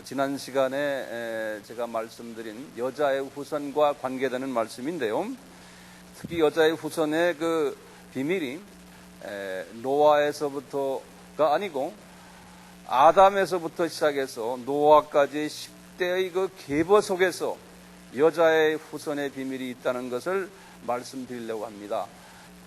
지난 시간에 제가 말씀드린 여자의 후손과 관계되는 말씀인데요. 특히 여자의 후손의 그 비밀이 노아에서부터가 아니고 아담에서부터 시작해서 노아까지 10대의 그 계보 속에서 여자의 후손의 비밀이 있다는 것을 말씀드리려고 합니다.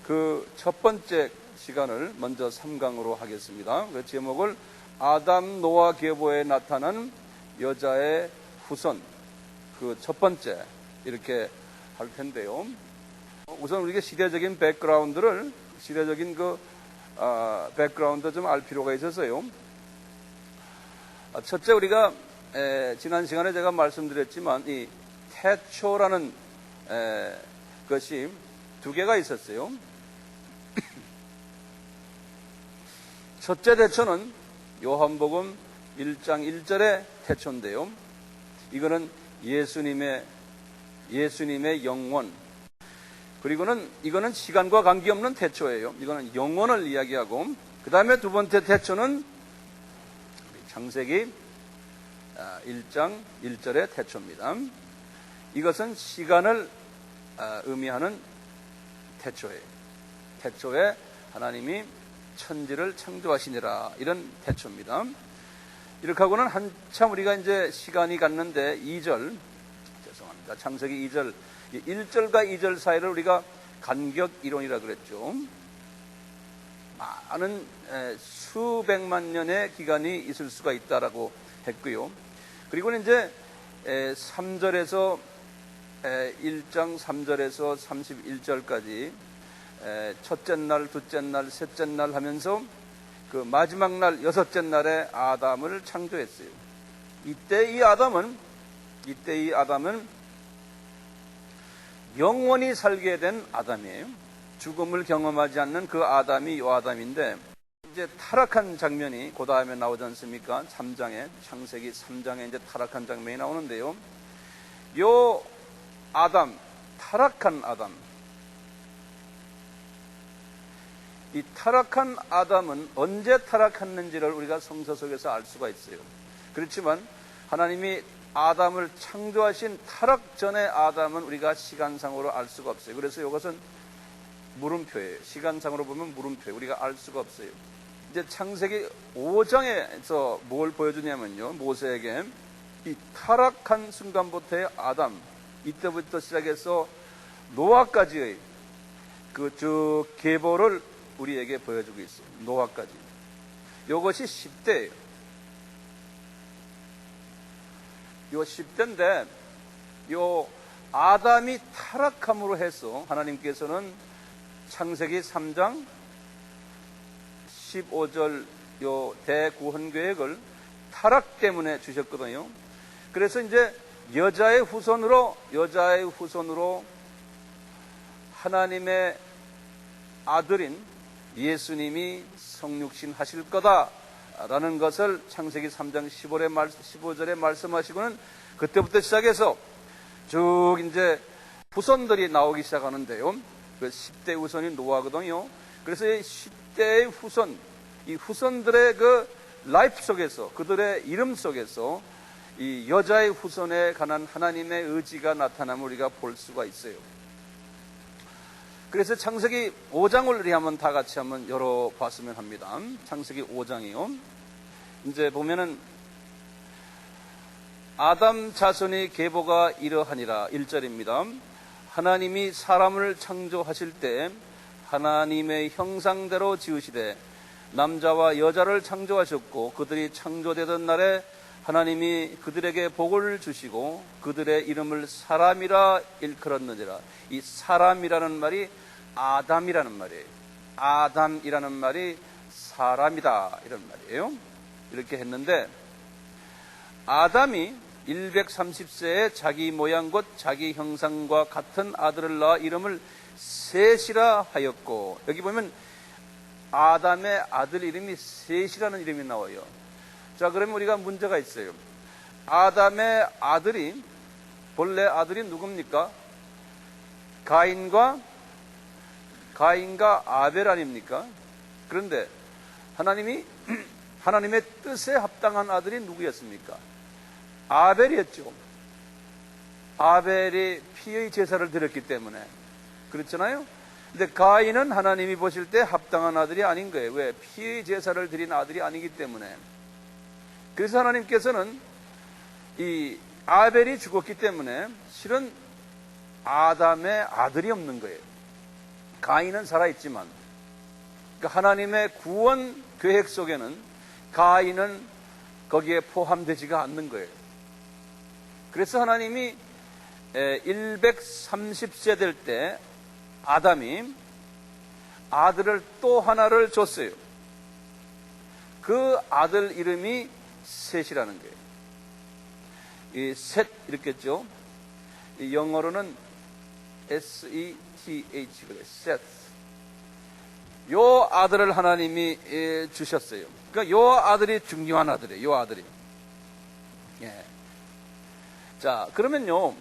그 첫 번째 시간을 먼저 3강으로 하겠습니다. 그 제목을 아담 노아 계보에 나타난 여자의 후손, 그 첫 번째 이렇게 할 텐데요. 우선 우리가 시대적인 백그라운드를 백그라운드 좀 알 필요가 있어서요. 첫째, 우리가 지난 시간에 제가 말씀드렸지만 이 태초라는 것이 두 개가 있었어요. 첫째 태초는 요한복음 1장 1절의 태초인데요. 이거는 예수님의 영원. 그리고는 이거는 시간과 관계없는 태초예요. 이거는 영원을 이야기하고, 그 다음에 두 번째 태초는 창세기 1장 1절의 태초입니다. 이것은 시간을 의미하는 태초예요. 태초에 하나님이 천지를 창조하시니라, 이런 태초입니다. 이렇게 하고는 한참 우리가 이제 시간이 갔는데 창세기 2절, 1절과 2절 사이를 우리가 간격 이론이라 그랬죠. 많은 수백만 년의 기간이 있을 수가 있다라고 했고요. 그리고는 이제 3절에서 1장 3절에서 31절까지 첫째 날, 둘째 날, 셋째 날 하면서 그 마지막 날, 여섯째 날에 아담을 창조했어요. 이때 이 아담은 영원히 살게 된 아담이에요. 죽음을 경험하지 않는 그 아담이 이 아담인데, 이제 타락한 장면이 그 다음에 나오지 않습니까? 3장에, 창세기 3장에 이제 타락한 장면이 나오는데요. 요 아담, 타락한 아담, 이 타락한 아담은 언제 타락했는지를 우리가 성서 속에서 알 수가 있어요. 그렇지만 하나님이 아담을 창조하신 타락 전의 아담은 우리가 시간상으로 알 수가 없어요. 그래서 이것은 물음표예요. 시간상으로 보면 물음표예요. 우리가 알 수가 없어요. 이제 창세기 5장에서 뭘 보여주냐면요, 모세에게 이 타락한 순간부터의 아담, 이때부터 시작해서 노아까지의 그 계보를 우리에게 보여주고 있어요. 노아까지. 이것이 10대예요. 요 10대인데, 요 아담이 타락함으로 해서 하나님께서는 창세기 3장 15절 요 대구원 계획을 타락 때문에 주셨거든요. 그래서 이제 여자의 후손으로 하나님의 아들인 예수님이 성육신 하실 거다라는 것을 창세기 3장 15절에 말씀하시고는 그때부터 시작해서 쭉 이제 후손들이 나오기 시작하는데요. 그 10대 후손이 노아거든요. 그래서 이 10대의 후손, 이 후손들의 그 라이프 속에서, 그들의 이름 속에서 이 여자의 후손에 관한 하나님의 의지가 나타남을 우리가 볼 수가 있어요. 그래서 창세기 5장을 우리 한번 다 같이 한번 열어봤으면 합니다. 창세기 5장이요. 이제 보면은 아담 자손의 계보가 이러하니라, 1절입니다. 하나님이 사람을 창조하실 때 하나님의 형상대로 지으시되 남자와 여자를 창조하셨고, 그들이 창조되던 날에 하나님이 그들에게 복을 주시고 그들의 이름을 사람이라 일컬었느니라. 이 사람이라는 말이 아담이라는 말이에요. 아담이라는 말이 사람이다, 이런 말이에요. 이렇게 했는데, 아담이 130세에 자기 모양 곧 자기 형상과 같은 아들을 낳아 이름을 셋이라 하였고, 여기 보면 아담의 아들 이름이 셋이라는 이름이 나와요. 자, 그러면 우리가 문제가 있어요. 아담의 아들이, 본래 아들이 누굽니까? 가인과 아벨 아닙니까? 그런데 하나님의 뜻에 합당한 아들이 누구였습니까? 아벨이었죠. 아벨이 피의 제사를 드렸기 때문에. 그렇잖아요? 근데 가인은 하나님이 보실 때 합당한 아들이 아닌 거예요. 왜? 피의 제사를 드린 아들이 아니기 때문에. 그래서 하나님께서는 이 아벨이 죽었기 때문에 실은 아담의 아들이 없는 거예요. 가인은 살아있지만. 그러니까 하나님의 구원 계획 속에는 가인은 거기에 포함되지가 않는 거예요. 그래서 하나님이 130세 될 때 아담이 아들을 또 하나를 줬어요. 그 아들 이름이 셋이라는 거예요. 이 셋 이렇게 했죠. 이 영어로는 S-E-T-H 그래. 셋. 요 아들을 하나님이 주셨어요. 그러니까 요 아들이 중요한 아들이에요. 요 아들이. 예. 자, 그러면요.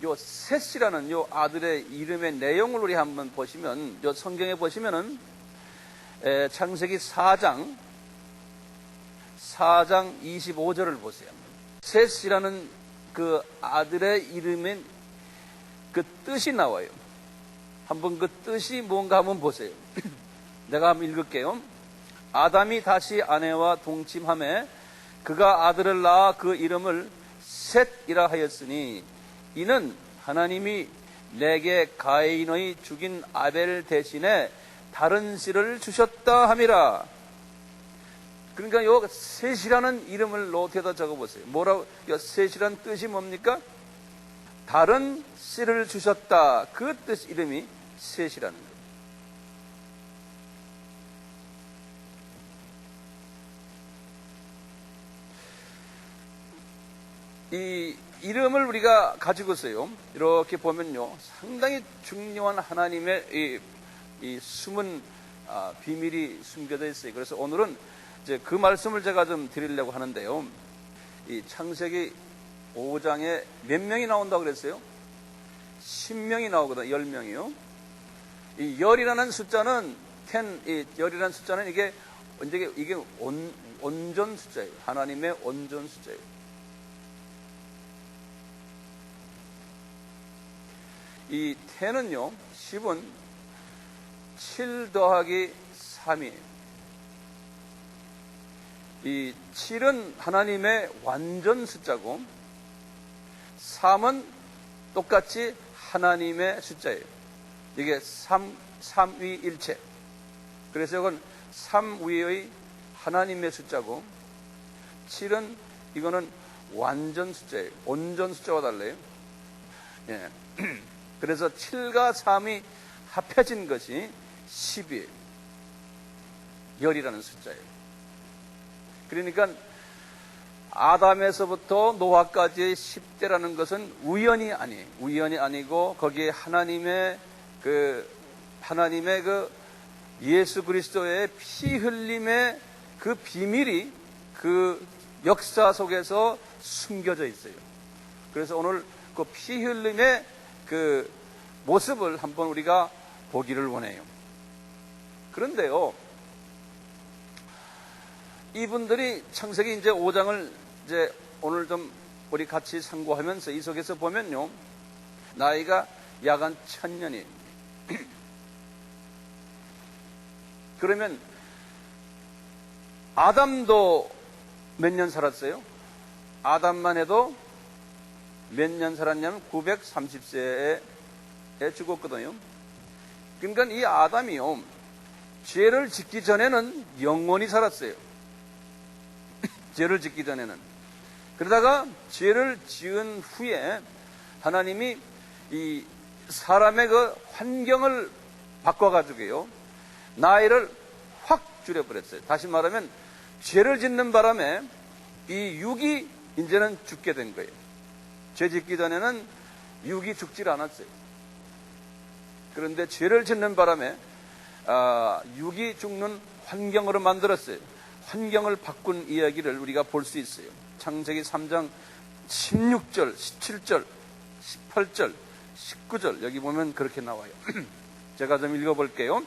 요 셋이라는 요 아들의 이름의 내용을 우리 한번 보시면, 요 성경에 보시면은 창세기 4장 25절을 보세요. 셋이라는 그 아들의 이름의 그 뜻이 나와요. 한번 그 뜻이 뭔가 한번 보세요. 내가 한번 읽을게요. 아담이 다시 아내와 동침하매 그가 아들을 낳아 그 이름을 셋이라 하였으니 이는 하나님이 내게 가인의 죽인 아벨 대신에 다른 씨를 주셨다 함이라. 그러니까 요 셋이라는 이름을 노트에다 적어보세요. 뭐라고? 요 셋이라는 뜻이 뭡니까? 다른 씨를 주셨다. 그 뜻 이름이 셋이라는 거예요. 이 이름을 우리가 가지고 있어요. 이렇게 보면요, 상당히 중요한 하나님의 이 숨은 비밀이 숨겨져 있어요. 그래서 오늘은 이제 그 말씀을 제가 좀 드리려고 하는데요. 이 창세기 5장에 몇 명이 나온다고 그랬어요? 10명이 나오거든요. 10명이요. 이 열이라는 숫자는 열이라는 숫자는 이게 온전 숫자예요. 하나님의 온전 숫자예요. 이 텐은요, 10은 7 더하기 3이에요. 이 7은 하나님의 완전 숫자고 3은 똑같이 하나님의 숫자예요. 이게 삼위일체. 그래서 이건 3위의 하나님의 숫자고 7은 이거는 완전 숫자예요. 온전 숫자와 달라요. 예. 그래서 7과 3이 합해진 것이 10이에요. 열이라는 숫자예요. 그러니까 아담에서부터 노아까지의 10대라는 것은 우연이 아니에요. 우연이 아니고 거기에 하나님의 그 예수 그리스도의 피 흘림의 그 비밀이 그 역사 속에서 숨겨져 있어요. 그래서 오늘 그 피 흘림의 그 모습을 한번 우리가 보기를 원해요. 그런데요, 이분들이 창세기 이제 5장을 이제 오늘 좀 우리 같이 상고하면서 이 속에서 보면요, 나이가 약 한 1000년이에요. 그러면 아담도 몇 년 살았어요? 아담만 해도 몇 년 살았냐면 930세에 죽었거든요. 그러니까 이 아담이요, 죄를 짓기 전에는 영원히 살았어요. 죄를 짓기 전에는. 그러다가 죄를 지은 후에 하나님이 이 사람의 그 환경을 바꿔가지고요, 나이를 확 줄여버렸어요. 다시 말하면 죄를 짓는 바람에 이 육이 이제는 죽게 된 거예요. 죄 짓기 전에는 육이 죽질 않았어요. 그런데 죄를 짓는 바람에 육이 죽는 환경으로 만들었어요. 환경을 바꾼 이야기를 우리가 볼 수 있어요. 창세기 3장 16절, 17절, 18절, 19절 여기 보면 그렇게 나와요. 제가 좀 읽어볼게요.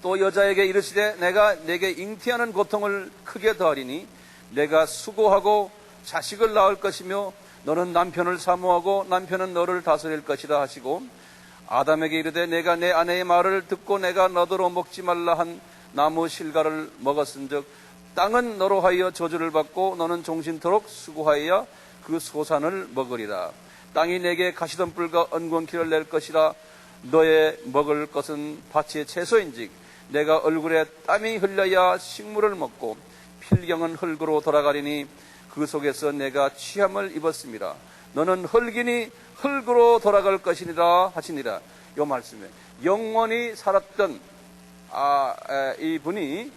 또 여자에게 이르시되 내가 내게 잉태하는 고통을 크게 더하리니 내가 수고하고 자식을 낳을 것이며 너는 남편을 사모하고 남편은 너를 다스릴 것이라 하시고 아담에게 이르되 내가 내 아내의 말을 듣고 내가 너더러 먹지 말라 한 나무 실과를 먹었은즉 땅은 너로 하여 저주를 받고 너는 종신토록 수고하여 그 소산을 먹으리라. 땅이 내게 가시덤불과 언곤키를 낼 것이라. 너의 먹을 것은 밭의 채소인즉 내가 얼굴에 땀이 흘려야 식물을 먹고 필경은 흙으로 돌아가리니 그 속에서 내가 취함을 입었습니다. 너는 흙이니 흙으로 돌아갈 것이니라 하시니라. 이 말씀에 영원히 살았던 이분이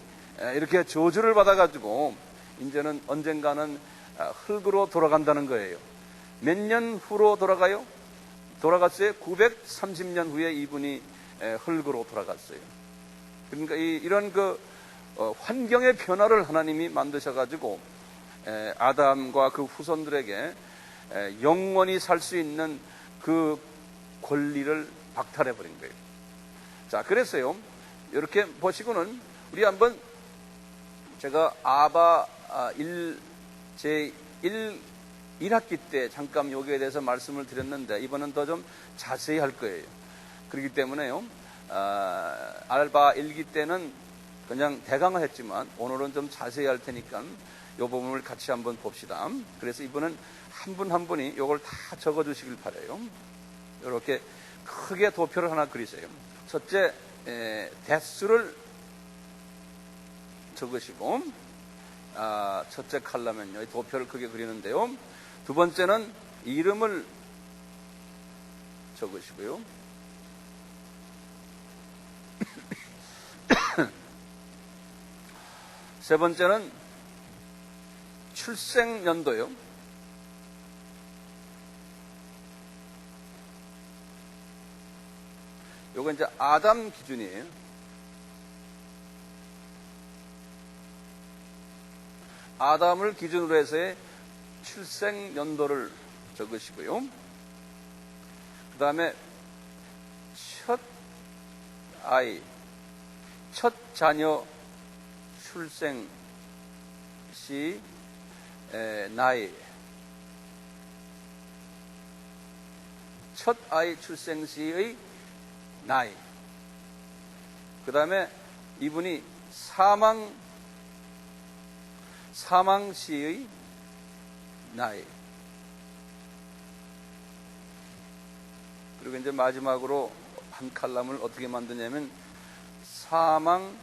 이렇게 저주를 받아가지고 이제는 언젠가는 흙으로 돌아간다는 거예요. 몇 년 후로 돌아가요? 돌아갔어요. 930년 후에 이분이 흙으로 돌아갔어요. 그러니까 이런 환경의 변화를 하나님이 만드셔가지고 아담과 그 후손들에게 영원히 살 수 있는 그 권리를 박탈해 버린 거예요. 자, 그래서요, 이렇게 보시고는 우리 한번 제가 아바 제 1학기 때 잠깐 여기에 대해서 말씀을 드렸는데 이번은 더 좀 자세히 할 거예요. 그렇기 때문에요, 알바 1기 때는 그냥 대강을 했지만 오늘은 좀 자세히 할 테니까 이 부분을 같이 한번 봅시다. 그래서 이번은 한 분 한 분이 이걸 다 적어 주시길 바라요. 이렇게 크게 도표를 하나 그리세요. 첫째, 대수를 적으시고, 첫째 칼라면요, 도표를 크게 그리는데요. 두 번째는 이름을 적으시고요. 세 번째는 출생 연도요. 요거 이제 아담 기준이에요. 아담을 기준으로 해서의 출생 연도를 적으시고요. 그 다음에 첫 아이, 첫 자녀 출생 시 나이, 첫 아이 출생 시의 나이, 그 다음에 이분이 사망 시의 나이, 그리고 이제 마지막으로 한 칼럼을 어떻게 만드냐면 사망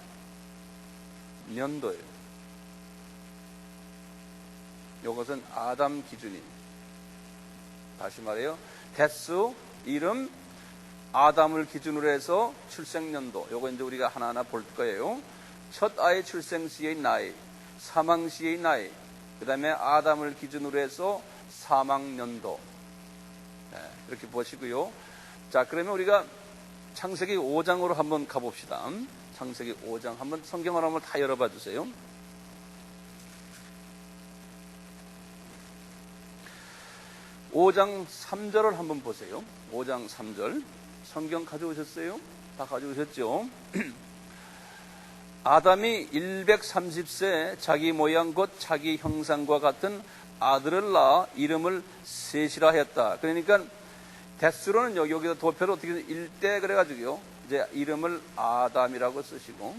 년도예요. 이것은 아담 기준이. 다시 말해요. 대수, 이름, 아담을 기준으로 해서 출생년도. 요거 이제 우리가 하나하나 볼 거예요. 첫 아이 출생 시의 나이, 사망 시의 나이, 그 다음에 아담을 기준으로 해서 사망년도. 이렇게 보시고요. 자, 그러면 우리가 창세기 5장으로 한번 가봅시다. 창세기 5장 한번 성경을 한번 다 열어봐 주세요. (5장 3절을) 한번 보세요. 5장 3절 성경 가져오셨어요? 다 가져오셨죠? 아담이 130세 자기 모양 곧 자기 형상과 같은 아들을 낳아 이름을 셋이라 했다. 그러니까 대수로는 여기다 도표를 어떻게 1대 그래가지고요, 이제 이름을 아담이라고 쓰시고,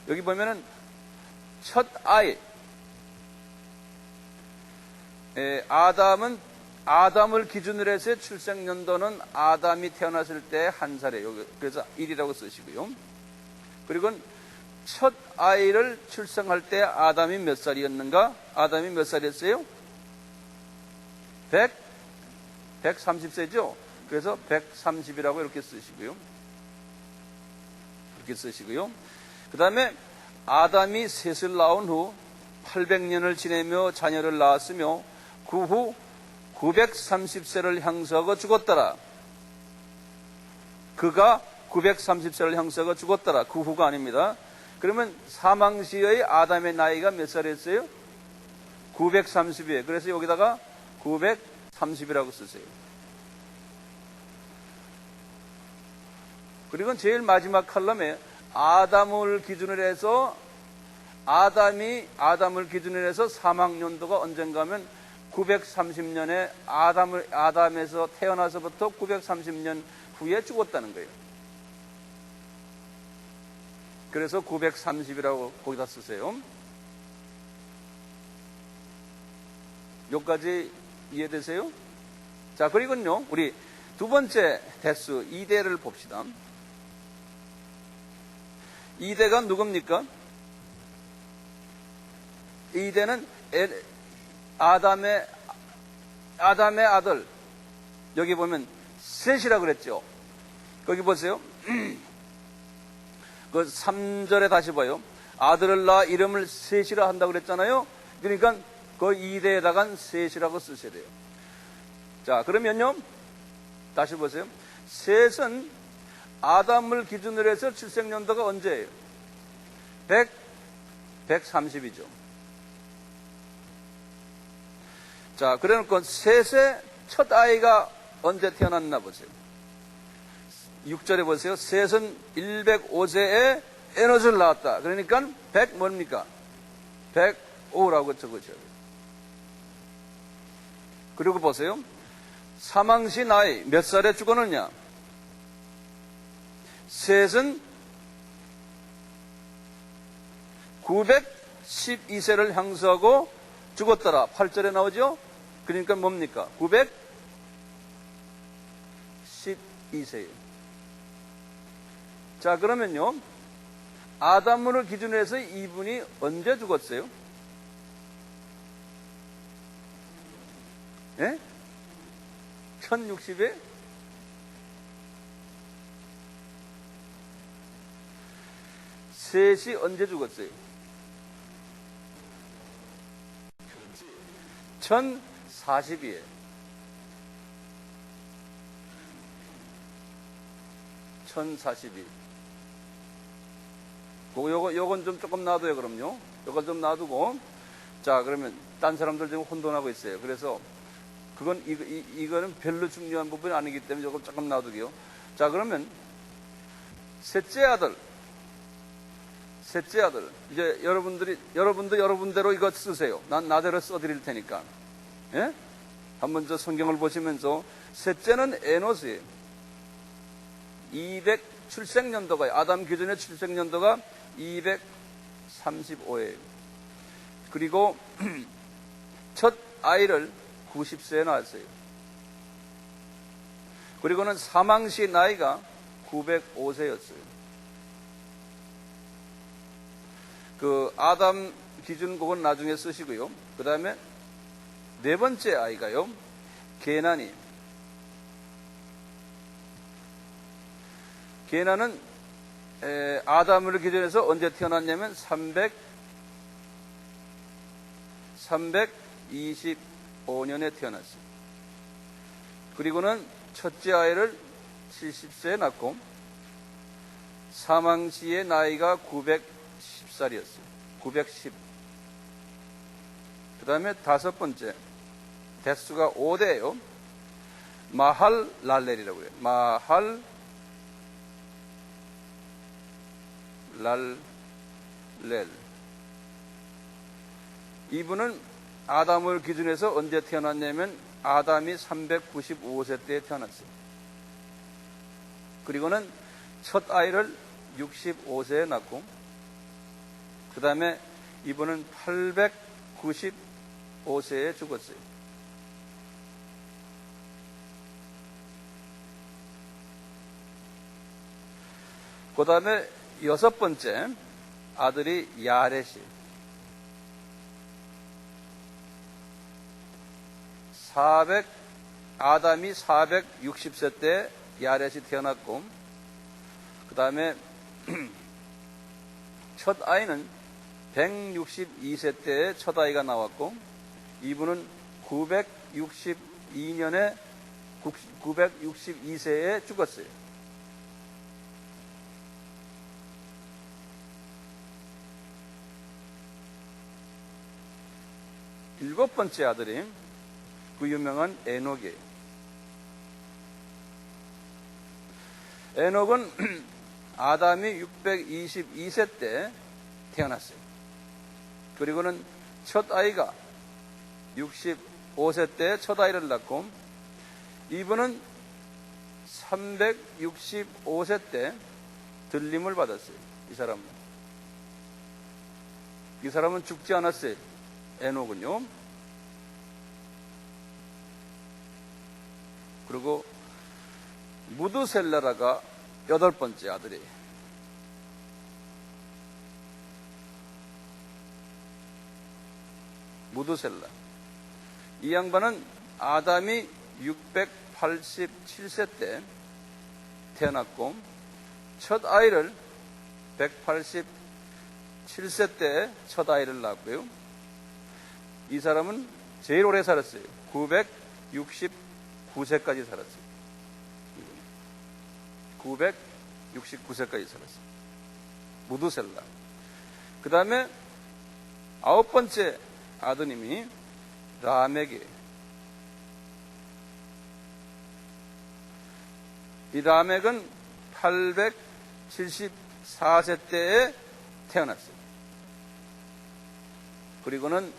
여기 보면은 첫 아이, 아담을 기준으로 해서 출생 연도는 아담이 태어났을 때 한 살이에요. 그래서 1이라고 쓰시고요. 그리고 첫 아이를 출생할 때 아담이 몇 살이었는가? 아담이 몇 살이었어요? 130세죠? 그래서 130이라고 이렇게 쓰시고요. 그 다음에 아담이 셋을 낳은 후 800년을 지내며 자녀를 낳았으며 그 후 930세를 향수하고 죽었더라. 그가 930세를 향수하고 죽었더라. 그 후가 아닙니다. 그러면 사망 시의 아담의 나이가 몇 살이었어요? 930이에요. 그래서 여기다가 930이라고 쓰세요. 그리고 제일 마지막 칼럼에 아담을 기준으로 해서 아담을 기준으로 해서 사망 연도가 언젠가 하면 930년에 아담에서 태어나서부터 930년 후에 죽었다는 거예요. 그래서 930이라고 거기다 쓰세요. 여기까지 이해되세요? 자, 그리고요, 우리 두 번째 대수 2대를 봅시다. 2대가 누굽니까? 2대는 아담의 아들, 여기 보면 셋이라 그랬죠. 거기 보세요. 그 3절에 다시 봐요. 아들을 낳아 이름을 셋이라 한다고 그랬잖아요. 그러니까 그 2대에다간 셋이라고 쓰셔야 돼요. 자, 그러면요, 다시 보세요. 셋은 아담을 기준으로 해서 출생연도가 언제예요? 130이죠. 자, 그래 놓고 셋의 첫 아이가 언제 태어났나 보세요. 6절에 보세요. 셋은 105세에 에노스를 낳았다. 그러니까 100 뭡니까? 105라고 적으셔야 돼요. 그리고 보세요. 사망시 나이 몇 살에 죽었느냐? 셋은 912세를 향수하고 죽었더라. 8절에 나오죠? 그러니까 뭡니까? 912세예요. 자, 그러면요, 아담을 기준으로 해서 이분이 언제 죽었어요? 예? 1060에? 셋이 언제 죽었어요? 1040이에요. 1042. 요건 좀 조금 놔둬요, 그럼요. 요건 좀 놔두고. 자, 그러면, 딴 사람들 지금 혼돈하고 있어요. 그래서, 이거는 별로 중요한 부분이 아니기 때문에 요거 조금 놔두게요. 자, 그러면, 셋째 아들. 이제 여러분도 여러분대로 이거 쓰세요. 난 나대로 써드릴 테니까. 예? 한번 저 성경을 보시면서, 셋째는 에노스예요. 출생연도가, 아담 기준의 출생연도가 235예요. 그리고 첫 아이를 90세에 낳았어요. 그리고는 사망시 나이가 905세였어요. 그 아담 기준 그건 나중에 쓰시고요. 그 다음에 네 번째 아이가요, 게나는 아담을 기준해서 언제 태어났냐면 325년에 태어났어요. 그리고는 첫째 아이를 70세에 낳고 사망시의 나이가 910살이었어요. 910. 그 다음에 다섯 번째, 대수가 5대예요. 마할랄렐이라고 해요. 마할랄렐. 이분은 아담을 기준해서 언제 태어났냐면 아담이 395세 때에 태어났어요. 그리고는 첫 아이를 65세에 낳고, 그 다음에 이분은 895세에 죽었어요. 그 다음에 여섯 번째 아들이 야렛이. 아담이 460세 때 야렛이 태어났고, 그 다음에 첫 아이는 162세 때에 첫 아이가 나왔고, 이분은 962세에 죽었어요. 일곱 번째 아들이 그 유명한 에녹이에요. 에녹은 아담이 622세 때 태어났어요. 그리고는 첫 아이가 65세 때 첫 아이를 낳고, 이분은 365세 때 들림을 받았어요. 이 사람은 죽지 않았어요. 에녹은요. 그리고 무드셀라가 8번째 아들이에요. 무드셀라. 이 양반은 아담이 687세 때 태어났고, 첫 아이를 187세 때 첫 아이를 낳았고요. 이 사람은 제일 오래 살았어요. 969세까지 살았어요. 969세까지 살았어요. 무드셀라. 그 다음에 9번째 아드님이 라멕이에요. 이 라멕은 874세 때에 태어났어요. 그리고는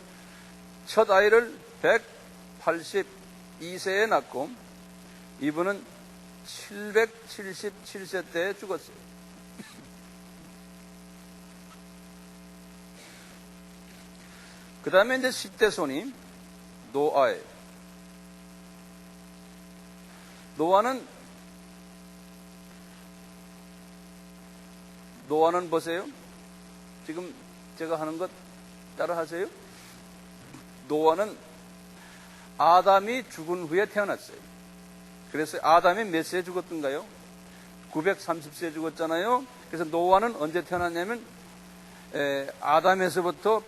첫 아이를 182세에 낳고, 이분은 777세 때에 죽었어요. 그 다음에 이제 10대 손이 노아예요. 노아는 보세요. 지금 제가 하는 것 따라 하세요. 노아는 아담이 죽은 후에 태어났어요. 그래서 아담이 몇 세에 죽었던가요? 930세에 죽었잖아요. 그래서 노아는 언제 태어났냐면 아담에서부터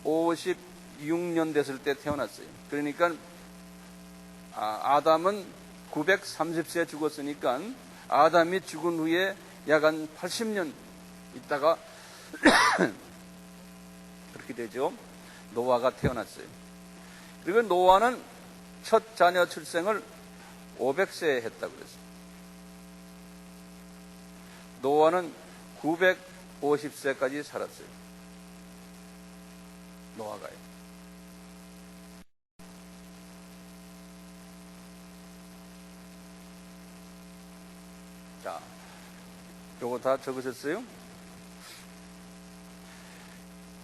1056년 됐을 때 태어났어요. 그러니까 아담은 930세에 죽었으니까 아담이 죽은 후에 약 한 80년 있다가 그렇게 되죠. 노아가 태어났어요. 그리고 노아는 첫 자녀 출생을 500세에 했다고 그랬어요. 노아는 950세까지 살았어요. 노아가요. 자, 요거 다 적으셨어요?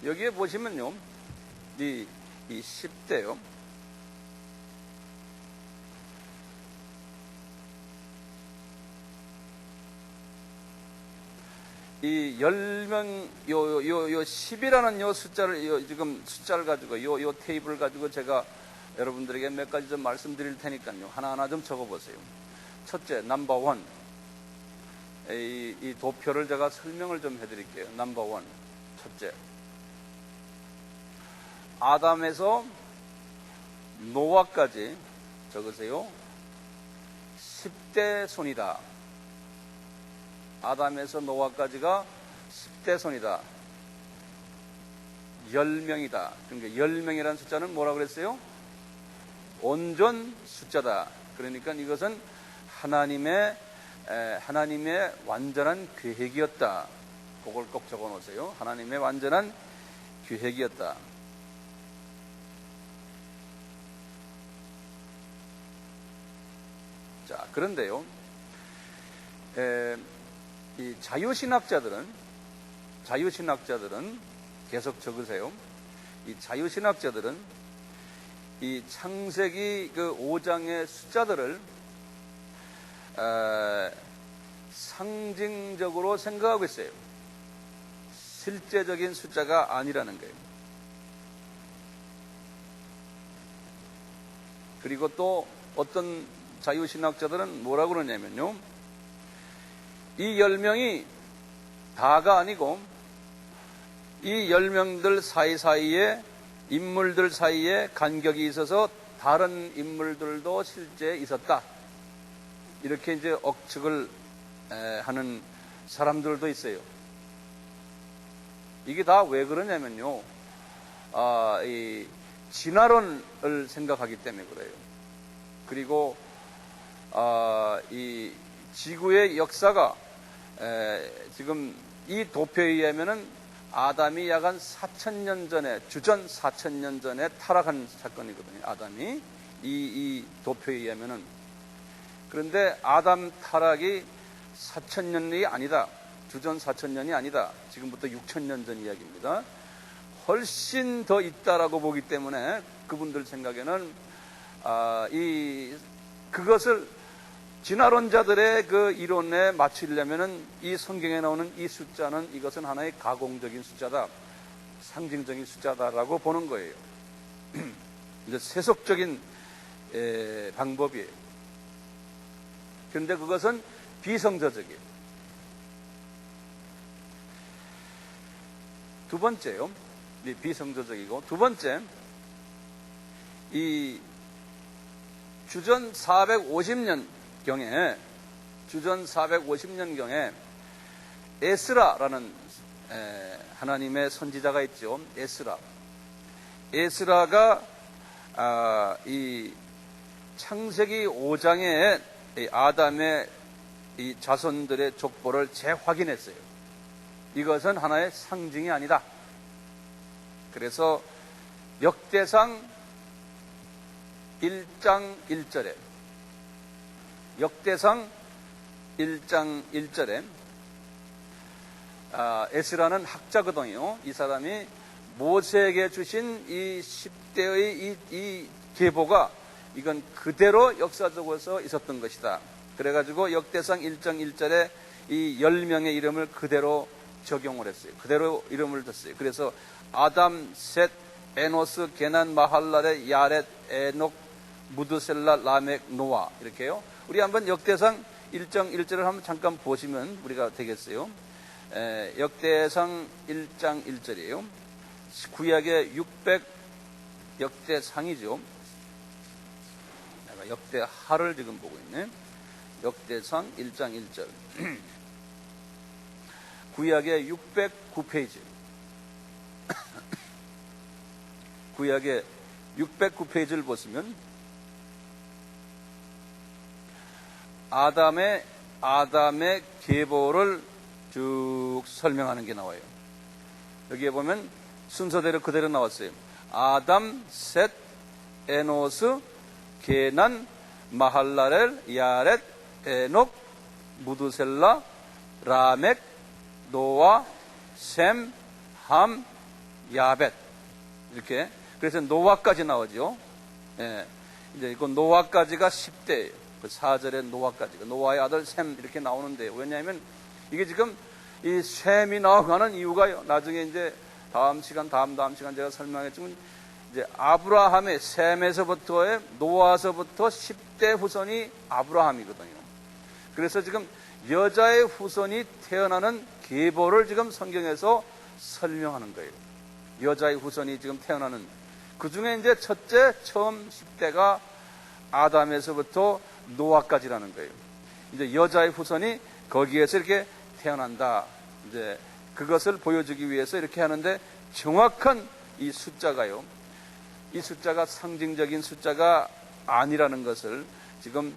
여기에 보시면요, 이 10대요. 이 10명, 요 10이라는 요 숫자를, 지금 숫자를 가지고, 요 테이블을 가지고 제가 여러분들에게 몇 가지 좀 말씀드릴 테니까요. 하나하나 좀 적어보세요. 첫째, 넘버 원. 이 도표를 제가 설명을 좀 해드릴게요. 넘버 원. 첫째. 아담에서 노아까지 적으세요. 10대 손이다. 아담에서 노아까지가 10대 손이다. 10명이다. 그러니까 10명이라는 숫자는 뭐라고 그랬어요? 온전 숫자다. 그러니까 이것은 하나님의 완전한 계획이었다. 그걸 꼭 적어 놓으세요. 하나님의 완전한 계획이었다. 자, 그런데요, 이 자유신학자들은 계속 적으세요. 이 자유신학자들은 이 창세기 그 5장의 숫자들을 상징적으로 생각하고 있어요. 실제적인 숫자가 아니라는 거예요. 그리고 또 어떤 자유신학자들은 뭐라고 그러냐면요, 이 10명이 다가 아니고 이 10명들 사이사이에, 인물들 사이에 간격이 있어서 다른 인물들도 실제 있었다. 이렇게 이제 억측을 하는 사람들도 있어요. 이게 다 왜 그러냐면요, 이 진화론을 생각하기 때문에 그래요. 그리고 이 지구의 역사가 지금 이 도표에 의하면은 아담이 약 한 4,000년 전에, 주전 4,000년 전에 타락한 사건이거든요. 아담이 이 도표에 의하면은. 그런데 아담 타락이 4,000년이 아니다. 주전 4,000년이 아니다. 지금부터 6,000년 전 이야기입니다. 훨씬 더 있다라고 보기 때문에 그분들 생각에는 그것을 진화론자들의 그 이론에 맞추려면은 이 성경에 나오는 이 숫자는 이것은 하나의 가공적인 숫자다, 상징적인 숫자다라고 보는 거예요. 이제 세속적인 방법이에요. 그런데 그것은 비성서적이에요. 두 번째요, 비성서적이고, 두 번째, 이 주전 450년경에 에스라라는 하나님의 선지자가 있죠. 에스라가 이 창세기 5장에 아담의 이 자손들의 족보를 재확인했어요. 이것은 하나의 상징이 아니다. 그래서 역대상 1장 1절에 에스라는 학자거든요. 이 사람이 모세에게 주신 이 10대의 이 계보가 이건 그대로 역사적으로 있었던 것이다. 그래가지고 역대상 1장 1절에 이 10명의 이름을 그대로 적용을 했어요. 그대로 이름을 뒀어요. 그래서 아담, 셋, 에노스, 게난, 마할랄의 야렛, 에녹, 무드셀라, 라멕, 노아 이렇게요. 우리 한번 역대상 1장 1절을 한번 잠깐 보시면 우리가 되겠어요. 역대상 1장 1절이에요. 구약의 역대상이죠. 내가 역대하를 지금 보고 있네. 역대상 1장 1절. 구약의 609페이지. 구약의 609페이지를 보시면 아담의 계보를 쭉 설명하는 게 나와요. 여기에 보면 순서대로 그대로 나왔어요. 아담, 셋, 에노스, 게난, 마할랄엘, 야렛, 에녹, 무드셀라, 라멕, 노아, 셈, 함, 야벳 이렇게. 그래서 노아까지 나오죠. 예. 이제 그 노아까지가 10대예요. 그 4절에 노아까지가 노아의 아들 셈 이렇게 나오는데요. 왜냐하면 이게 지금 이 셈이 나오는 이유가요. 나중에 이제 다음 시간 제가 설명했지만 이제 아브라함의 셈에서부터의 노아서부터 10대 후손이 아브라함이거든요. 그래서 지금 여자의 후손이 태어나는 계보를 지금 성경에서 설명하는 거예요. 여자의 후손이 지금 태어나는 그 중에 이제 첫째 처음 10대가 아담에서부터 노아까지라는 거예요. 이제 여자의 후손이 거기에서 이렇게 태어난다. 이제 그것을 보여주기 위해서 이렇게 하는데 정확한 이 숫자가요. 이 숫자가 상징적인 숫자가 아니라는 것을 지금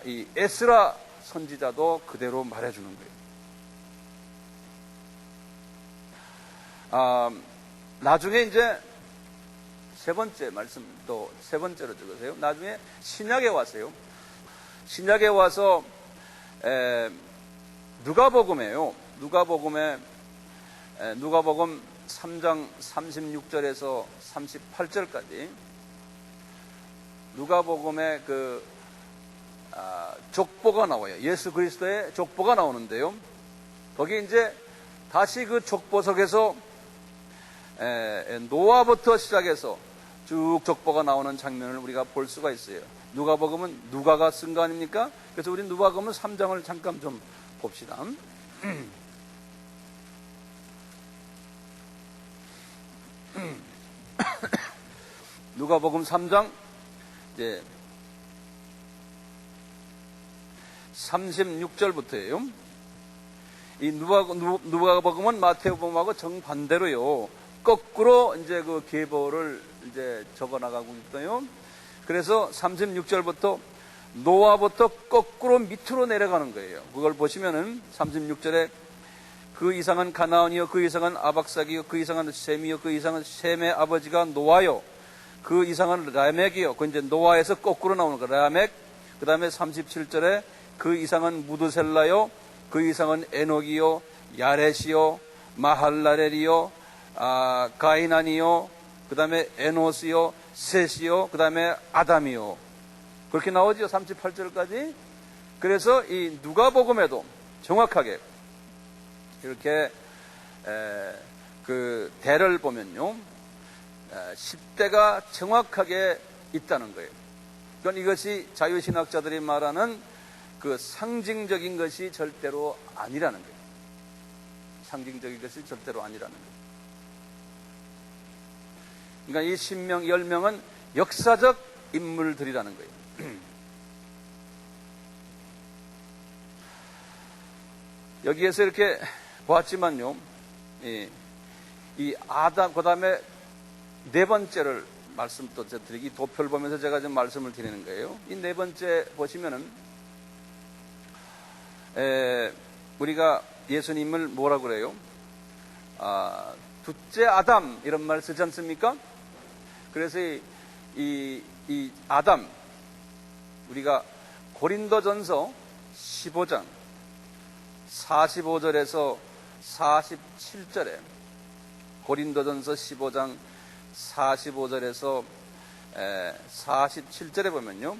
이 에스라 선지자도 그대로 말해주는 거예요. 나중에 이제 세 번째 말씀 또 세 번째로 적으세요. 나중에 신약에 왔어요. 신약에 와서 누가복음이에요. 누가복음 3장 36절에서 38절까지 누가복음의 그 족보가 나와요. 예수 그리스도의 족보가 나오는데요. 거기 이제 다시 그 족보 속에서 노아부터 시작해서 쭉 족보가 나오는 장면을 우리가 볼 수가 있어요. 누가복음은 누가가 쓴 거 아닙니까? 그래서 우리 누가복음 3장을 잠깐 좀 봅시다. 누가복음 3장 이제 36절부터예요. 이 누가복음은 마태복음하고 정반대로요. 거꾸로 이제 그 계보를 이제 적어 나가고 있어요. 그래서 36절부터 노아부터 거꾸로 밑으로 내려가는 거예요. 그걸 보시면은 36절에 그 이상은 가나안이요, 그 이상은 아박삭이요, 그 이상은 셈이요, 그 이상은 셈의 아버지가 노아요, 그 이상은 라멕이요. 그 이제 노아에서 거꾸로 나오는 거 라멕. 그 다음에 37절에 그 이상은 무드셀라요, 그 이상은 에녹이요, 야렛이요, 마할라렐이요, 가이난이요, 그 다음에 에노스요, 셋이요, 그 다음에 아담이요. 그렇게 나오죠, 38절까지. 그래서 이 누가복음에도 정확하게 이렇게 그 대를 보면요, 10대가 정확하게 있다는 거예요. 그러니까 이것이 자유신학자들이 말하는 그 상징적인 것이 절대로 아니라는 거예요. 상징적인 것이 절대로 아니라는 거예요. 그러니까 이 신명 10명은 역사적 인물들이라는 거예요. 여기에서 이렇게 보았지만요, 이 아담, 그 다음에 네 번째를 말씀 또 드리기, 도표를 보면서 제가 좀 말씀을 드리는 거예요. 이 네 번째 보시면은, 우리가 예수님을 뭐라고 그래요? 둘째 아담, 이런 말 쓰지 않습니까? 그래서 이 아담, 우리가 고린도전서 15장 45절에서 47절에, 고린도전서 15장 45절에서 47절에 보면요,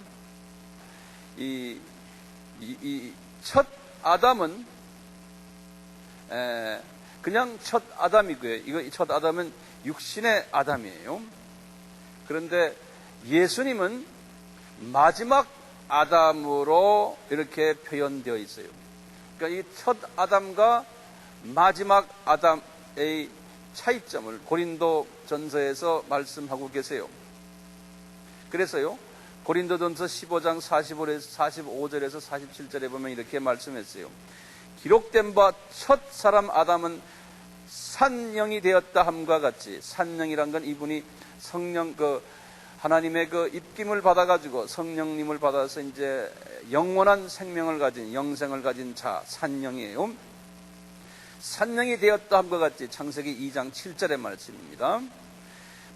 이 첫 아담은 그냥 첫 아담이고요. 이 첫 아담은 육신의 아담이에요. 그런데 예수님은 마지막 아담으로 이렇게 표현되어 있어요. 그러니까 이 첫 아담과 마지막 아담의 차이점을 고린도전서에서 말씀하고 계세요. 그래서요, 고린도전서 15장 45절에서 47절에 보면 이렇게 말씀했어요. 기록된 바 첫 사람 아담은 산영이 되었다 함과 같이, 산영이란 건 이분이 성령, 하나님의 그 입김을 받아가지고 성령님을 받아서 이제 영원한 생명을 가진, 영생을 가진 자, 산영이에요. 산영이 되었다 함과 같이, 창세기 2장 7절의 말씀입니다.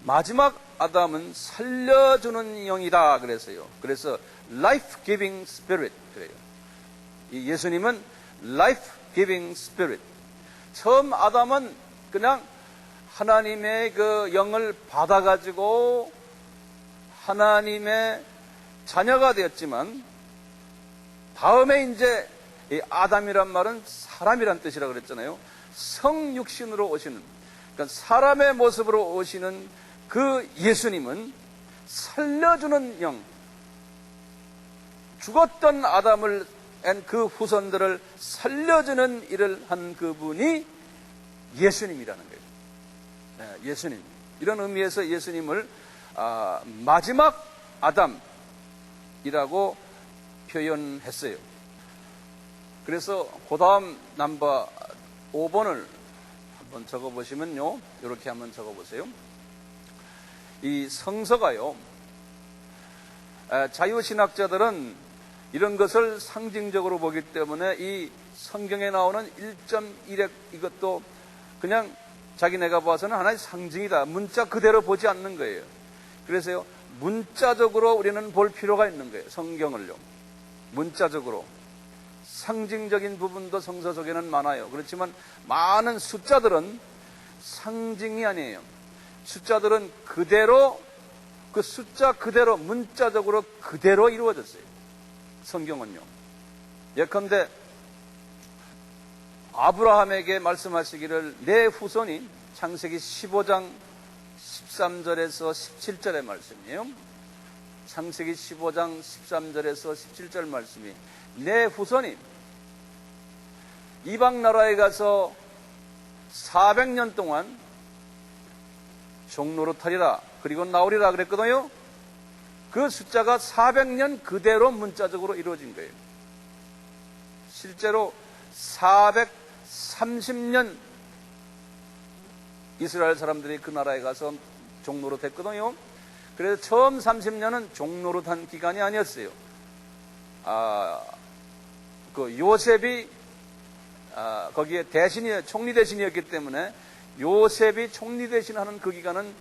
마지막 아담은 살려주는 영이다 그랬어요. 그래서 life-giving spirit 그래요. 이 예수님은 life-giving spirit. 처음 아담은 그냥 하나님의 그 영을 받아가지고 하나님의 자녀가 되었지만, 다음에 이제 이 아담이란 말은 사람이란 뜻이라고 그랬잖아요. 성육신으로 오시는, 그러니까 사람의 모습으로 오시는 그 예수님은 살려주는 영, 죽었던 아담을 그 후손들을 살려주는 일을 한 그분이 예수님이라는 거예요. 네, 예수님. 이런 의미에서 예수님을 마지막 아담이라고 표현했어요. 그래서 그 다음 넘버 5번을 한번 적어보시면요, 이렇게 한번 적어보세요. 이 성서가요, 자유신학자들은 이런 것을 상징적으로 보기 때문에 이 성경에 나오는 1.1획 이것도 그냥 자기네가 봐서는 하나의 상징이다, 문자 그대로 보지 않는 거예요. 그래서요, 문자적으로 우리는 볼 필요가 있는 거예요. 성경을요, 문자적으로. 상징적인 부분도 성서 속에는 많아요. 그렇지만 많은 숫자들은 상징이 아니에요. 숫자들은 그대로, 그 숫자 그대로, 문자적으로 그대로 이루어졌어요. 성경은요. 예컨대 아브라함에게 말씀하시기를 내 후손이, 창세기 15장 13절에서 17절의 말씀이에요. 창세기 15장 13절에서 17절 말씀이, 내 후손이 이방 나라에 가서 400년 동안 종노릇하리라, 그리고 나오리라 그랬거든요. 그 숫자가 400년 그대로 문자적으로 이루어진 거예요. 실제로 430년 이스라엘 사람들이 그 나라에 가서 종노릇했거든요. 그래서 처음 30년은 종노릇한 기간이 아니었어요. 그 요셉이 거기에 총리 대신이었기 때문에 요셉이 총리 대신하는 그 기간은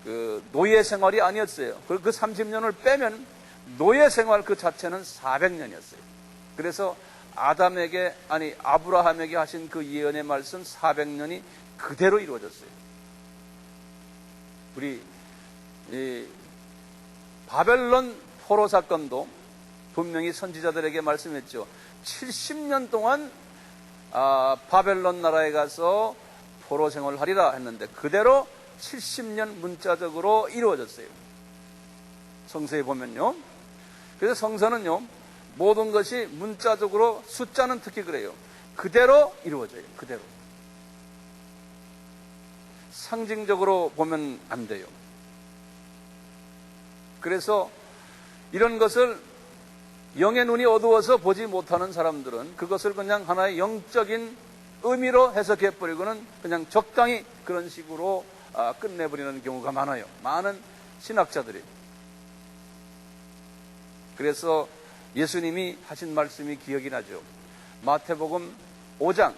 그 노예 생활이 아니었어요. 그 30년을 빼면 노예 생활 그 자체는 400년이었어요. 그래서 아브라함에게 하신 그 예언의 말씀 400년이 그대로 이루어졌어요. 우리 바벨론 포로 사건도 분명히 선지자들에게 말씀했죠. 70년 동안 바벨론 나라에 가서 포로 생활을 하리라 했는데 그대로 70년 문자적으로 이루어졌어요. 성서에 보면요. 그래서 성서는요, 모든 것이 문자적으로, 숫자는 특히 그래요. 그대로 이루어져요. 그대로. 상징적으로 보면 안 돼요. 그래서 이런 것을 영의 눈이 어두워서 보지 못하는 사람들은 그것을 그냥 하나의 영적인 의미로 해석해버리고는 그냥 적당히 그런 식으로 끝내버리는 경우가 많아요. 많은 신학자들이. 그래서 예수님이 하신 말씀이 기억이 나죠. 마태복음 5장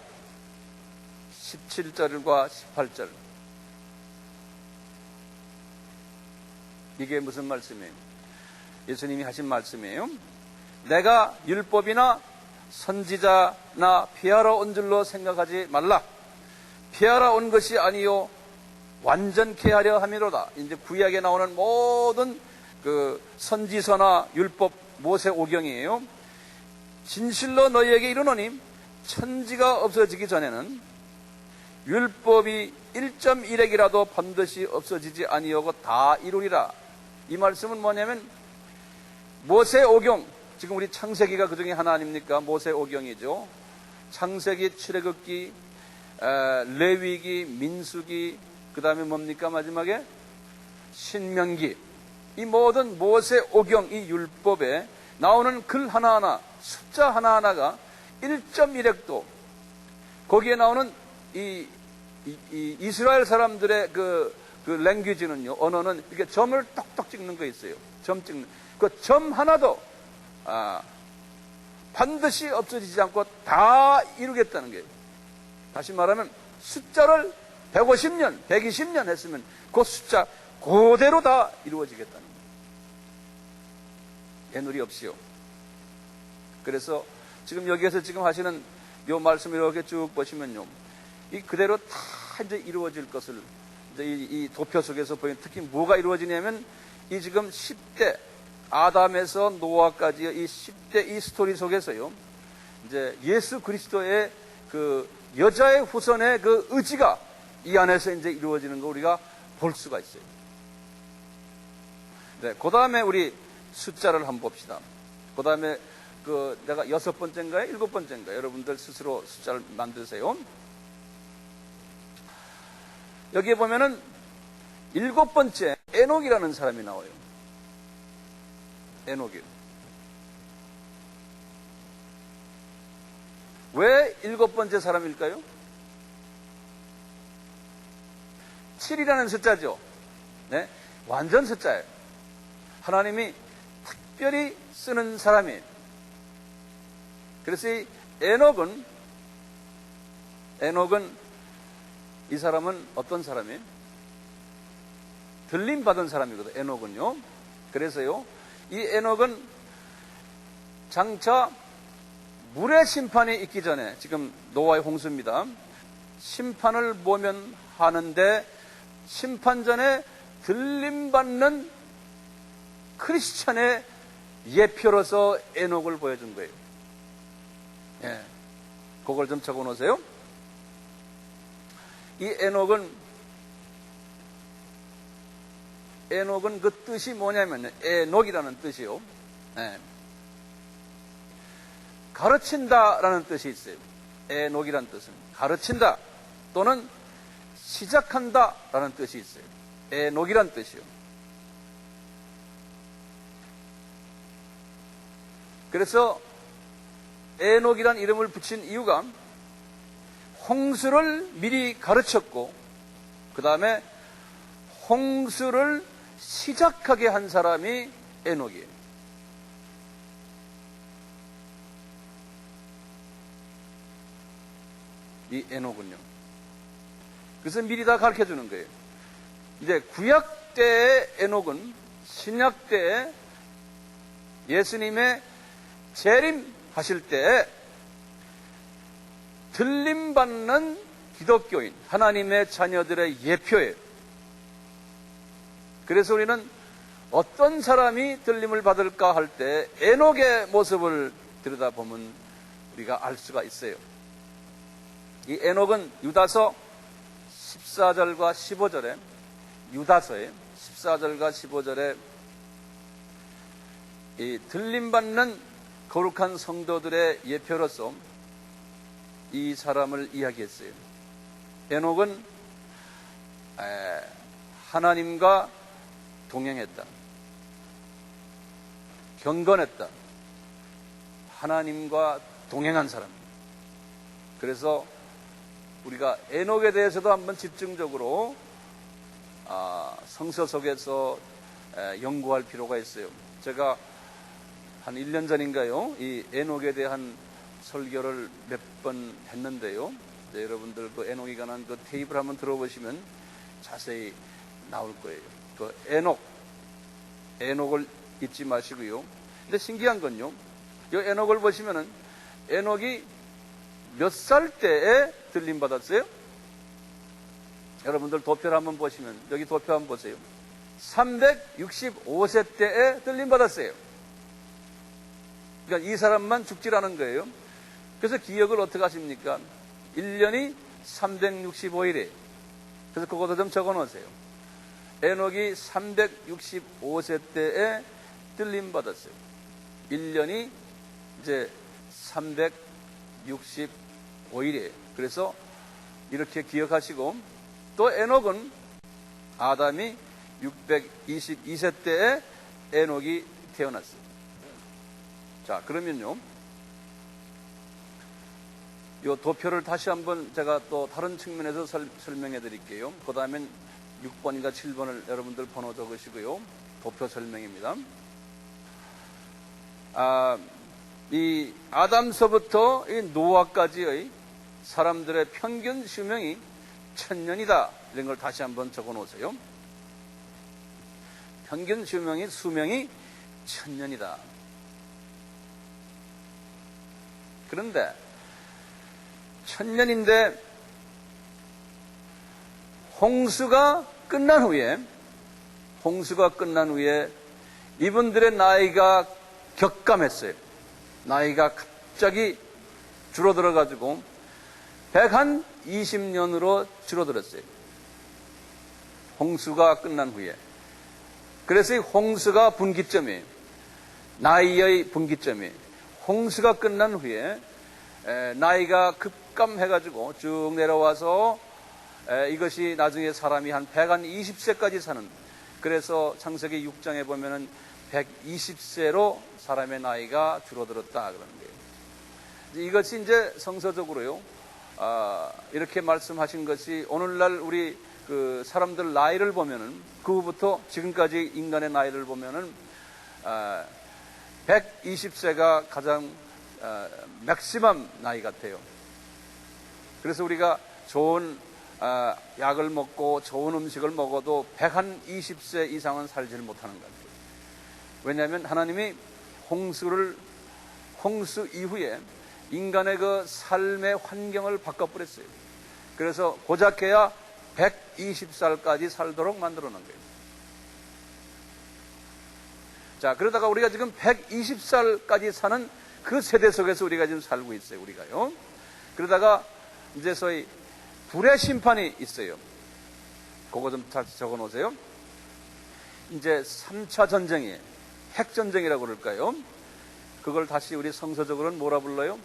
17절과 18절. 이게 무슨 말씀이에요? 예수님이 하신 말씀이에요. 내가 율법이나 선지자나 피하러 온 줄로 생각하지 말라. 피하러 온 것이 아니요 완전케 하려 함이로다. 이제 구약에 나오는 모든 그 선지서나 율법, 모세오경이에요. 진실로 너희에게 이르노니 천지가 없어지기 전에는 율법이 1.1핵이라도 반드시 없어지지 아니하고 다 이루리라. 이 말씀은 뭐냐면 모세오경, 지금 우리 창세기가 그 중에 하나 아닙니까? 모세오경이죠. 창세기, 출애굽기, 레위기, 민수기, 그 다음에 뭡니까? 마지막에 신명기. 이 모든 모세오경, 이 율법에 나오는 글 하나하나, 숫자 하나하나가 1.1핵도, 거기에 나오는 이 이스라엘 사람들의 그 랭귀지는요, 언어는 이렇게 점을 똑똑 찍는 거 있어요. 점 찍는. 그 점 하나도 반드시 없어지지 않고 다 이루겠다는 거예요. 다시 말하면 숫자를 150년, 120년 했으면 그 숫자 그대로 다 이루어지겠다는 거예요. 애누리 없이요. 그래서 지금 여기에서 지금 하시는 요 말씀을 이렇게 쭉 보시면요, 이 그대로 다 이제 이루어질 것을 이제 이 도표 속에서 보이는, 특히 뭐가 이루어지냐면 이 지금 10대 아담에서 노아까지의 이 10대 이 스토리 속에서요, 이제 예수 그리스도의 그 여자의 후손의 그 의지가 이 안에서 이제 이루어지는 거 우리가 볼 수가 있어요. 네, 그 다음에 우리 숫자를 한번 봅시다. 그 다음에 내가 6번째인가요? 7번째인가요? 여러분들 스스로 숫자를 만드세요. 여기에 보면은 7번째 에녹이라는 사람이 나와요. 에녹이. 왜 7번째 사람일까요? 7이라는 숫자죠. 네? 완전 숫자예요. 하나님이 특별히 쓰는 사람이에요. 그래서 이 에녹은 이 사람은 어떤 사람이에요? 들림받은 사람이거든요. 에녹은요. 그래서요, 이 에녹은 장차 물의 심판이 있기 전에, 지금 노아의 홍수입니다. 심판을 모면하는데 심판 전에 들림받는 크리스찬의 예표로서 에녹을 보여준 거예요. 예, 그걸 좀 적어 놓으세요. 이 에녹은 그 뜻이 뭐냐면, 에녹이라는 뜻이요. 예. 가르친다라는 뜻이 있어요. 에녹이라는 뜻은 가르친다 또는 시작한다라는 뜻이 있어요. 에녹이라는 뜻이요. 그래서 에녹이라는 이름을 붙인 이유가 홍수를 미리 가르쳤고 그 다음에 홍수를 시작하게 한 사람이 에녹이에요. 이 에녹은요. 그래서 미리 다 가르쳐 주는 거예요. 이제 구약 때의 에녹은 신약 때에 예수님의 재림하실 때 들림받는 기독교인, 하나님의 자녀들의 예표예요. 그래서 우리는 어떤 사람이 들림을 받을까 할 때 에녹의 모습을 들여다보면 우리가 알 수가 있어요. 이 에녹은 유다서 14절과 15절에, 유다서에 14절과 15절에 이 들림받는 거룩한 성도들의 예표로서 이 사람을 이야기했어요. 에녹은 하나님과 동행했다, 경건했다, 하나님과 동행한 사람. 그래서 우리가 에녹에 대해서도 한번 집중적으로 성서 속에서 연구할 필요가 있어요. 제가 한 1년 전인가요, 이 에녹에 대한 설교를 몇 번 했는데요. 여러분들 그 에녹에 관한 그 테이프를 한번 들어보시면 자세히 나올 거예요. 그 에녹을 잊지 마시고요. 근데 신기한 건요, 이 에녹을 보시면은 에녹이 몇 살 때에 들림 받았어요? 여러분들 도표를 한번 보시면, 여기 도표 한번 보세요. 365세 때에 들림 받았어요. 그러니까 이 사람만 죽질 않은 거예요. 그래서 기억을 어떻게 하십니까? 1년이 365일이에요. 그래서 그것도 좀 적어 놓으세요. 에녹이 365세 때에 들림 받았어요. 1년이 이제 365일이에요. 그래서 이렇게 기억하시고, 또 에녹은 아담이 622세 때에 에녹이 태어났어요. 자, 그러면요, 이 도표를 다시 한번 제가 또 다른 측면에서 설명해 드릴게요. 그 다음엔 6번인가 7번을 여러분들 번호 적으시고요. 도표 설명입니다. 이 아담서부터 이 노아까지의 사람들의 평균 수명이 1000년이다. 이런 걸 다시 한번 적어 놓으세요. 평균 수명이 1000년이다. 그런데 1000년인데 홍수가 끝난 후에 이분들의 나이가 격감했어요. 나이가 갑자기 줄어들어 가지고 120년으로 줄어들었어요. 홍수가 끝난 후에. 그래서 이 홍수가 분기점이에요. 나이의 분기점이에요. 홍수가 끝난 후에 나이가 급감해가지고 쭉 내려와서 이것이 나중에 사람이 한 120세까지 사는, 그래서 창세기 6장에 보면은 120세로 사람의 나이가 줄어들었다 그러는 거예요. 이것이 이제 성서적으로요, 이렇게 말씀하신 것이 오늘날 우리 그 사람들 나이를 보면은, 그 후부터 지금까지 인간의 나이를 보면은 120세가 가장 맥시멈 나이 같아요. 그래서 우리가 좋은 약을 먹고 좋은 음식을 먹어도 120세 이상은 살지를 못하는 것 같아요. 왜냐하면 하나님이 홍수 이후에 인간의 그 삶의 환경을 바꿔버렸어요. 그래서 고작해야 120살까지 살도록 만들어 놓은 거예요. 자, 그러다가 우리가 지금 120살까지 사는 그 세대 속에서 우리가 지금 살고 있어요, 우리가요. 그러다가 이제 소위 불의 심판이 있어요. 그거 좀 다시 적어 놓으세요. 이제 3차 전쟁이, 핵전쟁이라고 그럴까요? 그걸 다시 우리 성서적으로는 뭐라 불러요?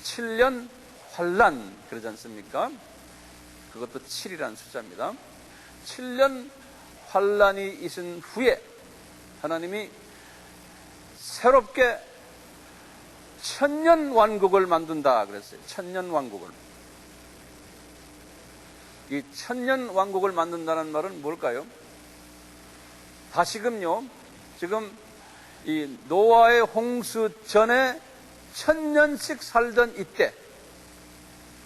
7년 환란 그러지 않습니까? 그것도 7이라는 숫자입니다. 7년 환란이 있은 후에 하나님이 새롭게 1000년 왕국을 만든다 그랬어요. 1000년 왕국을. 이 1000년 왕국을 만든다는 말은 뭘까요? 다시금요, 지금 이 노아의 홍수 전에 1000년씩 살던 이때,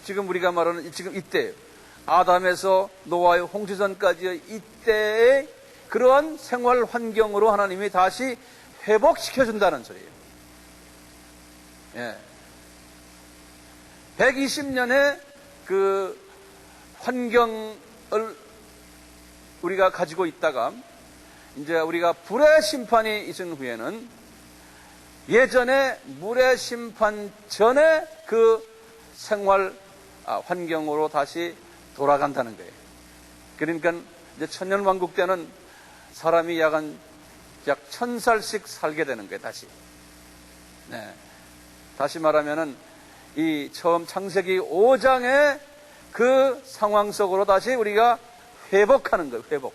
지금 우리가 말하는 지금 이때예요. 아담에서 노아의 홍수전까지의 이때의 그러한 생활 환경으로 하나님이 다시 회복시켜준다는 소리예요. 예. 120년의 그 환경을 우리가 가지고 있다가 이제 우리가 불의 심판이 있은 후에는 예전에 물의 심판 전에 그 생활 환경으로 다시 돌아간다는 거예요. 그러니까 이제 천년왕국 때는 사람이 약 1000살씩 살게 되는 거예요, 다시. 네. 다시 말하면은 이 처음 창세기 5장의 그 상황 속으로 다시 우리가 회복하는 거예요, 회복.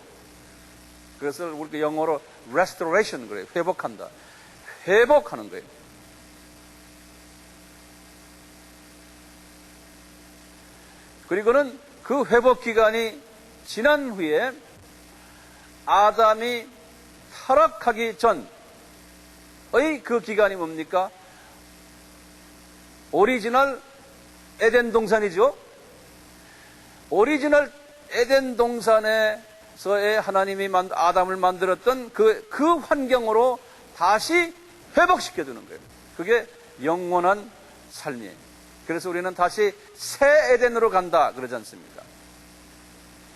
그것을 우리가 영어로 restoration 그래요. 회복한다. 회복하는 거예요. 그리고는 그 회복 기간이 지난 후에 아담이 타락하기 전의 그 기간이 뭡니까? 오리지널 에덴 동산이죠. 오리지널 에덴 동산에서의 하나님이 아담을 만들었던 그 환경으로 다시 회복시켜주는 거예요. 그게 영원한 삶이에요. 그래서 우리는 다시 새 에덴으로 간다 그러지 않습니까?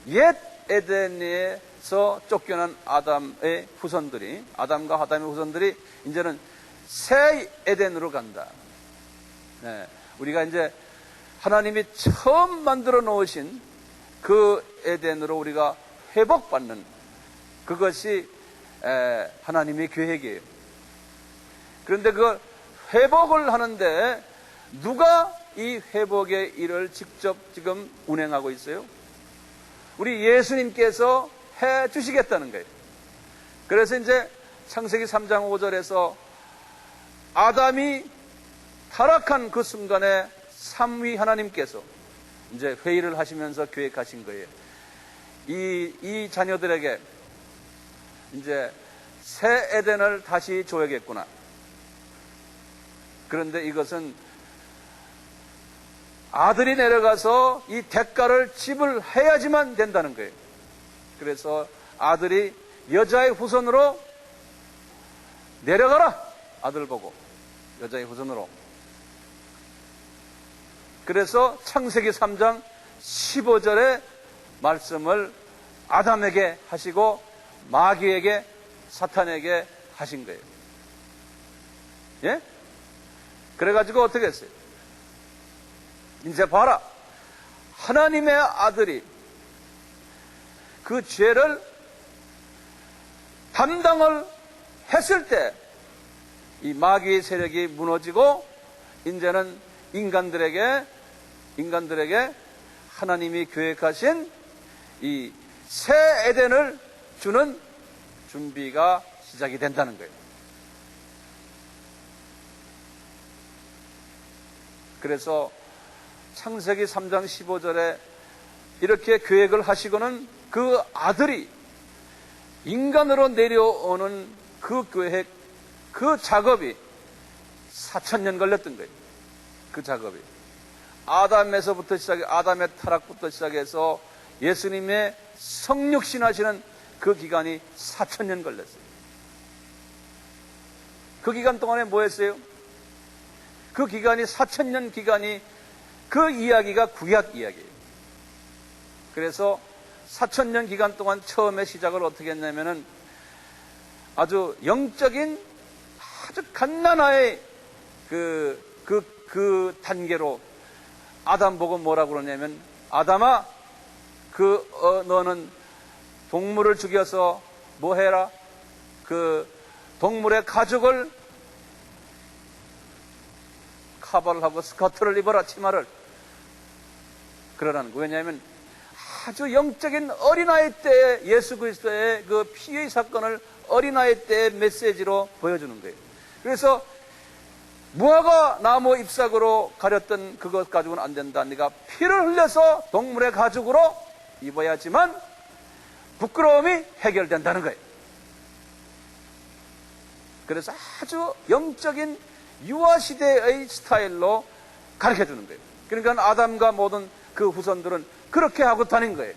옛 에덴에서 쫓겨난 아담의 후손들이, 아담과 아담의 후손들이 이제는 새 에덴으로 간다. 네, 우리가 이제 하나님이 처음 만들어 놓으신 그 에덴으로 우리가 회복받는 그것이 하나님의 계획이에요. 그런데 그 회복을 하는데 누가 이 회복의 일을 직접 지금 운행하고 있어요? 우리 예수님께서 해 주시겠다는 거예요. 그래서 이제 창세기 3장 5절에서 아담이 타락한 그 순간에 삼위 하나님께서 이제 회의를 하시면서 계획하신 거예요. 이 자녀들에게 이제 새 에덴을 다시 줘야겠구나. 그런데 이것은 아들이 내려가서 이 대가를 지불해야지만 된다는 거예요. 그래서 아들이 여자의 후손으로 내려가라. 아들 보고 여자의 후손으로. 그래서 창세기 3장 15절의 말씀을 아담에게 하시고 마귀에게, 사탄에게 하신 거예요. 예? 그래가지고 어떻게 했어요? 이제 봐라. 하나님의 아들이 그 죄를 담당을 했을 때 이 마귀의 세력이 무너지고 이제는 인간들에게 하나님이 계획하신 이 새 에덴을 주는 준비가 시작이 된다는 거예요. 그래서 창세기 3장 15절에 이렇게 계획을 하시고는 그 아들이 인간으로 내려오는 그 계획, 그 작업이 4000년 걸렸던 거예요. 그 작업이. 아담에서부터 시작해, 아담의 타락부터 시작해서 예수님의 성육신하시는 그 기간이 4000년 걸렸어요. 그 기간 동안에 뭐 했어요? 그 기간이 4000년 기간이 그 이야기가 구약 이야기예요. 그래서 4000년 기간 동안 처음에 시작을 어떻게 했냐면은 아주 영적인 아주 갓난아의 그 단계로 아담 보고 뭐라고 그러냐면 아담아 너는 동물을 죽여서 뭐 해라? 그 동물의 가죽을 커버를 하고 스커트를 입어라, 치마를. 그러라는 거예요. 왜냐하면 아주 영적인 어린아이 때의 예수 그리스도의 그 피의 사건을 어린아이 때의 메시지로 보여주는 거예요. 그래서 무화과 나무 잎사귀로 가렸던 그것 가지고는 안 된다. 네가 피를 흘려서 동물의 가죽으로 입어야지만 부끄러움이 해결된다는 거예요. 그래서 아주 영적인 유아시대의 스타일로 가르쳐 주는 거예요. 그러니까 아담과 모든 그 후손들은 그렇게 하고 다닌 거예요.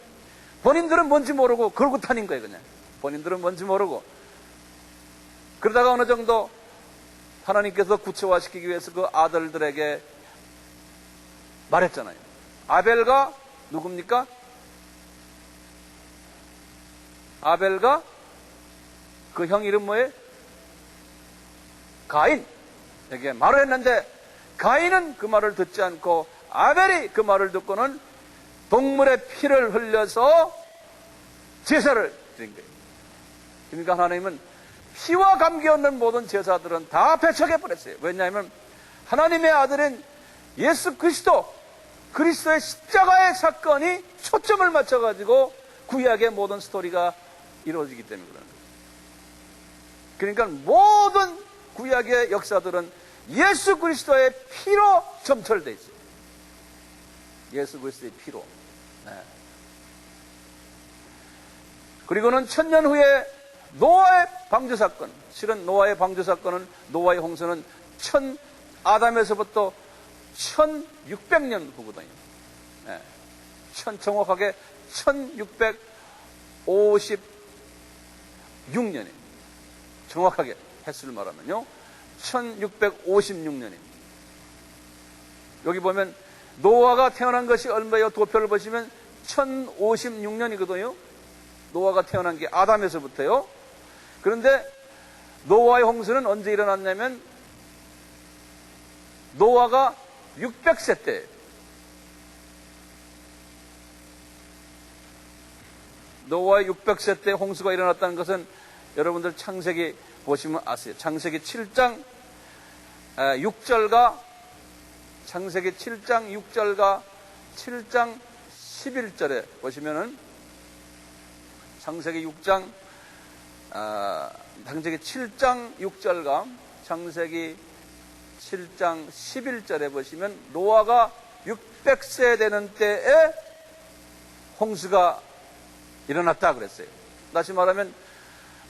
본인들은 뭔지 모르고 그러고 다닌 거예요. 그냥 본인들은 뭔지 모르고. 그러다가 어느 정도 하나님께서 구체화시키기 위해서 그 아들들에게 말했잖아요. 아벨과 누굽니까? 아벨과 그 형 이름 뭐예요? 가인에게 말을 했는데 가인은 그 말을 듣지 않고 아벨이 그 말을 듣고는 동물의 피를 흘려서 제사를 드린 거예요. 그러니까 하나님은 피와 관계없는 모든 제사들은 다 배척해버렸어요. 왜냐하면 하나님의 아들인 예수 그리스도의 십자가의 사건이 초점을 맞춰가지고 구약의 모든 스토리가 이루어지기 때문에 그러는 거예요. 그러니까 모든 구약의 역사들은 예수 그리스도의 피로 점철되어 있어요. 예수 그리스도의 피로. 네. 그리고는 1000년 후에 노아의 방주 사건, 실은 노아의 방주 사건은, 노아의 홍수는 아담에서부터 1600년 후거든요. 네. 정확하게 1656년이에요. 정확하게 횟수를 말하면요. 1656년입니다. 여기 보면 노아가 태어난 것이 얼마예요? 도표를 보시면 1056년이거든요. 노아가 태어난 게 아담에서부터요. 그런데 노아의 홍수는 언제 일어났냐면 노아가 600세 때예요. 노아의 600세 때 홍수가 일어났다는 것은 여러분들 창세기 보시면 아세요. 창세기 7장 6절과 창세기 7장 6절과 7장 11절에 보시면은 창세기 7장 6절과 창세기 7장 11절에 보시면 노아가 600세 되는 때에 홍수가 일어났다 그랬어요. 다시 말하면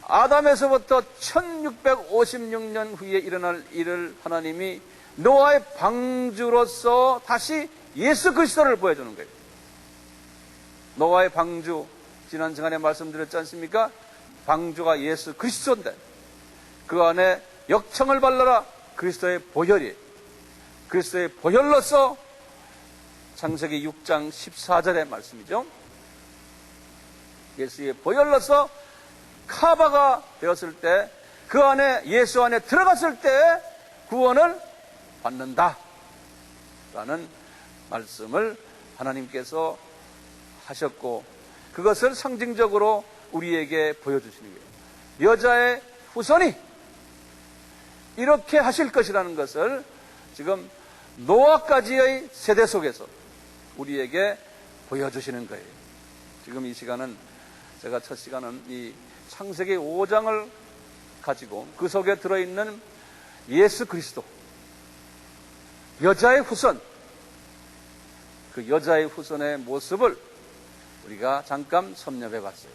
아담에서부터 1656년 후에 일어날 일을 하나님이 노아의 방주로서 다시 예수 그리스도를 보여주는 거예요. 노아의 방주, 지난 시간에 말씀드렸지 않습니까? 방주가 예수 그리스도인데 그 안에 역청을 발라라 그리스도의 보혈이, 그리스도의 보혈로서 창세기 6장 14절의 말씀이죠. 예수의 보혈로서 카바가 되었을 때, 그 안에 예수 안에 들어갔을 때 구원을 받는다 라는 말씀을 하나님께서 하셨고, 그것을 상징적으로 우리에게 보여주시는 거예요. 여자의 후손이 이렇게 하실 것이라는 것을 지금 노아까지의 세대 속에서 우리에게 보여주시는 거예요. 지금 이 시간은, 제가 첫 시간은 이 창세기 5장을 가지고 그 속에 들어있는 예수 그리스도, 여자의 후손, 그 여자의 후손의 모습을 우리가 잠깐 섭렵해 봤어요.